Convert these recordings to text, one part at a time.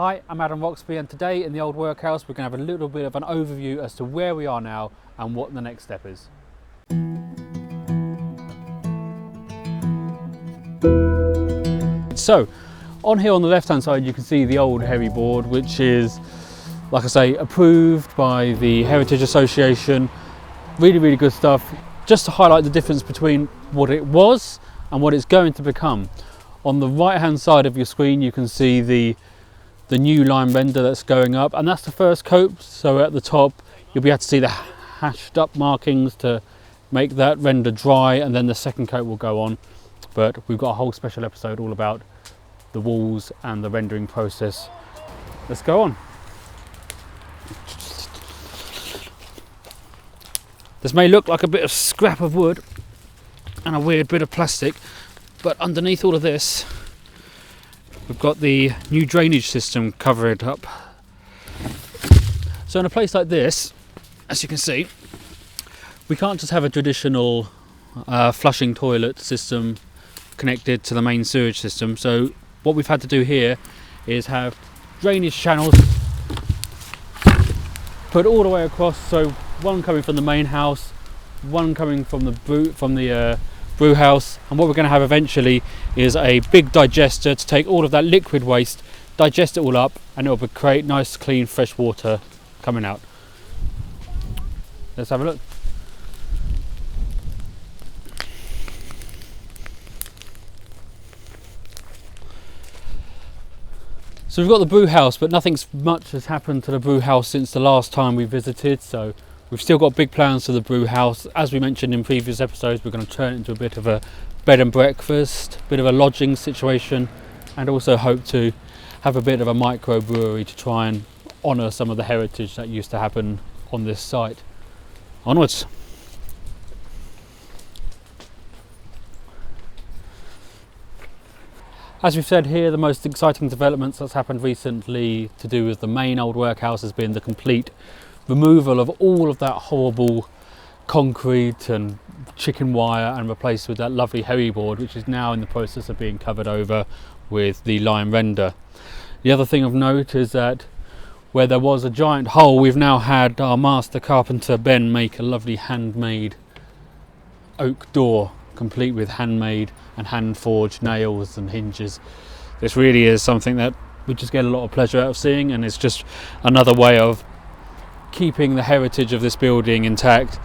Hi, I'm Adam Roxby, and today in the Old Workhouse we're going to have a little bit of an overview as to where we are now and what the next step is. So, on here on the left hand side you can see the old heavy board, which is, like I say, approved by the Heritage Association. Really good stuff, just to highlight the difference between what it was and what it's going to become. On the right hand side of your screen you can see the new line render that's going up, and that's the first coat. So at the top you'll be able to see the hashed up markings to make that render dry, and then the second coat will go on. But we've got a whole special episode all about the walls and the rendering process. Let's go on. This may look like a bit of scrap of wood and a weird bit of plastic, but underneath all of this we've got the new drainage system covered up. So in a place like this, as you can see, we can't just have a traditional flushing toilet system connected to the main sewage system. So what we've had to do here is have drainage channels put all the way across, so one coming from the main house, one coming from the brew house, and what we're going to have eventually is a big digester to take all of that liquid waste, digest it all up, and it will create nice clean fresh water coming out. Let's have a look. So we've got the brew house, but nothing much has happened to the brew house since the last time we visited, so we've still got big plans for the brew house. As we mentioned in previous episodes, we're going to turn it into a bit of a bed and breakfast, bit of a lodging situation, and also hope to have a bit of a micro brewery to try and honour some of the heritage that used to happen on this site. Onwards. As we've said here, the most exciting developments that's happened recently to do with the main Old Workhouse has been the complete removal of all of that horrible concrete and chicken wire and replaced with that lovely heavy board, which is now in the process of being covered over with the line render. The other thing of note is that where there was a giant hole, we've now had our master carpenter Ben make a lovely handmade oak door, complete with handmade and hand forged nails and hinges. This really is something that we just get a lot of pleasure out of seeing, and it's just another way of keeping the heritage of this building intact,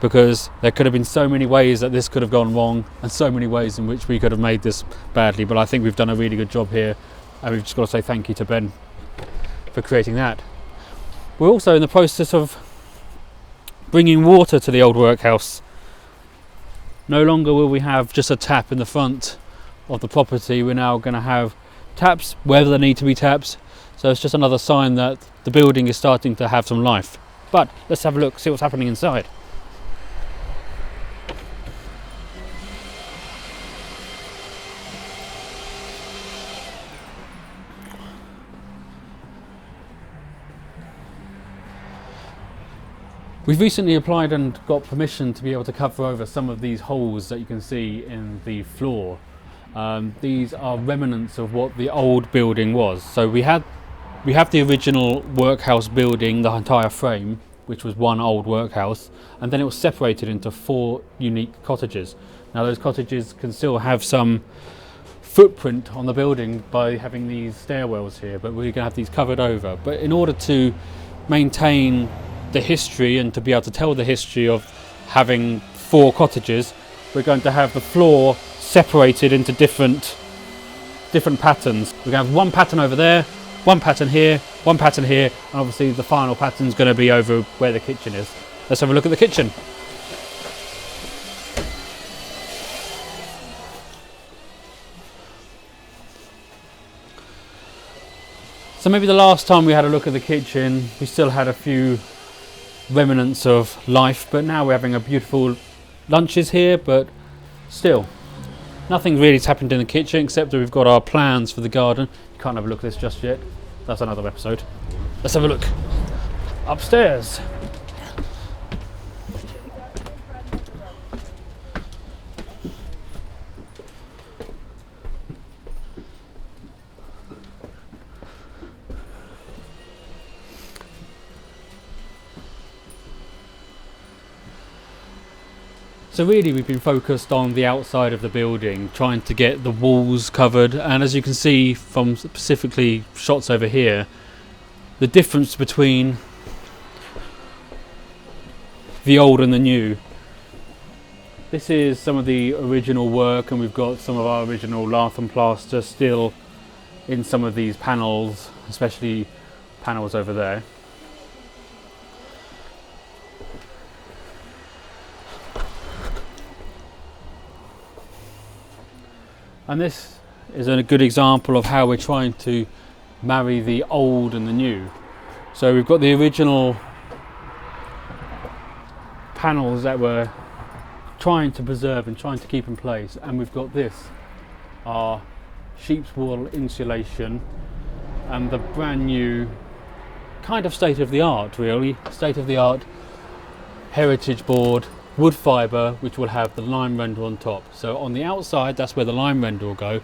because there could have been so many ways that this could have gone wrong and so many ways in which we could have made this badly, but I think we've done a really good job here, and we've just got to say thank you to Ben for creating that. We're also in the process of bringing water to the Old Workhouse. No longer will we have just a tap in the front of the property, we're now going to have taps wherever there need to be taps. So it's just another sign that the building is starting to have some life. But let's have a look, see what's happening inside. We've recently applied and got permission to be able to cover over some of these holes that you can see in the floor. These are remnants of what the old building was. So we have the original workhouse building, the entire frame, which was one old workhouse, and then it was separated into 4 unique cottages. Now those cottages can still have some footprint on the building by having these stairwells here, but we're going to have these covered over. But in order to maintain the history and to be able to tell the history of having 4 cottages, we're going to have the floor separated into different patterns. We're going to have one pattern over there, one pattern here, one pattern here, and obviously the final pattern is going to be over where the kitchen is. Let's have a look at the kitchen. So maybe the last time we had a look at the kitchen, we still had a few remnants of life, but now we're having a beautiful lunches here, but still nothing really's happened in the kitchen except that we've got our plans for the garden. You can't have a look at this just yet, that's another episode. Let's have a look upstairs. So really we've been focused on the outside of the building, trying to get the walls covered, and as you can see from specifically shots over here, the difference between the old and the new. This is some of the original work, and we've got some of our original lath and plaster still in some of these panels, especially panels over there. And this is a good example of how we're trying to marry the old and the new. So we've got the original panels that we're trying to preserve and trying to keep in place, and we've got this, our sheep's wool insulation, and the brand new kind of state-of-the-art, really, state-of-the-art heritage board wood fibre, which will have the lime render on top. So on the outside, that's where the lime render will go,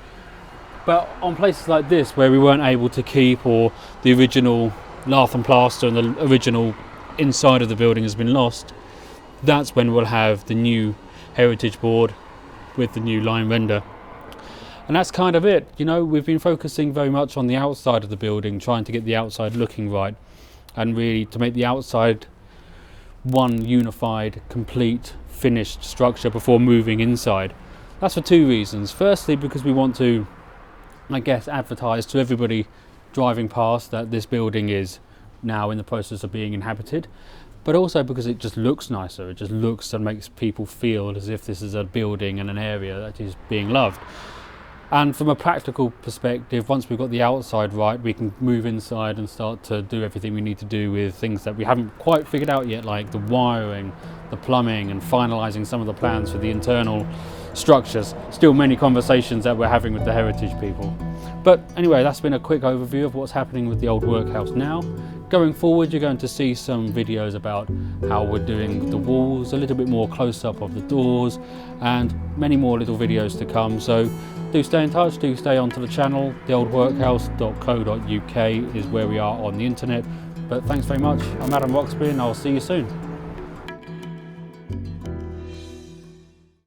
but on places like this where we weren't able to keep, or the original lath and plaster and the original inside of the building has been lost, that's when we'll have the new heritage board with the new lime render. And that's kind of it. You know, we've been focusing very much on the outside of the building, trying to get the outside looking right, and really to make the outside one unified, complete, finished structure before moving inside. That's for two reasons. Firstly, because we want to, I guess, advertise to everybody driving past that this building is now in the process of being inhabited, but also because it just looks nicer. It just looks and makes people feel as if this is a building and an area that is being loved. And from a practical perspective, once we've got the outside right, we can move inside and start to do everything we need to do with things that we haven't quite figured out yet, like the wiring, the plumbing, and finalising some of the plans for the internal structures. Still many conversations that we're having with the heritage people. But anyway, that's been a quick overview of what's happening with the old workhouse now. Going forward, you're going to see some videos about how we're doing the walls, a little bit more close-up of the doors, and many more little videos to come. So do stay in touch, do stay onto the channel. theoldworkhouse.co.uk is where we are on the internet. But thanks very much. I'm Adam Roxby, and I'll see you soon.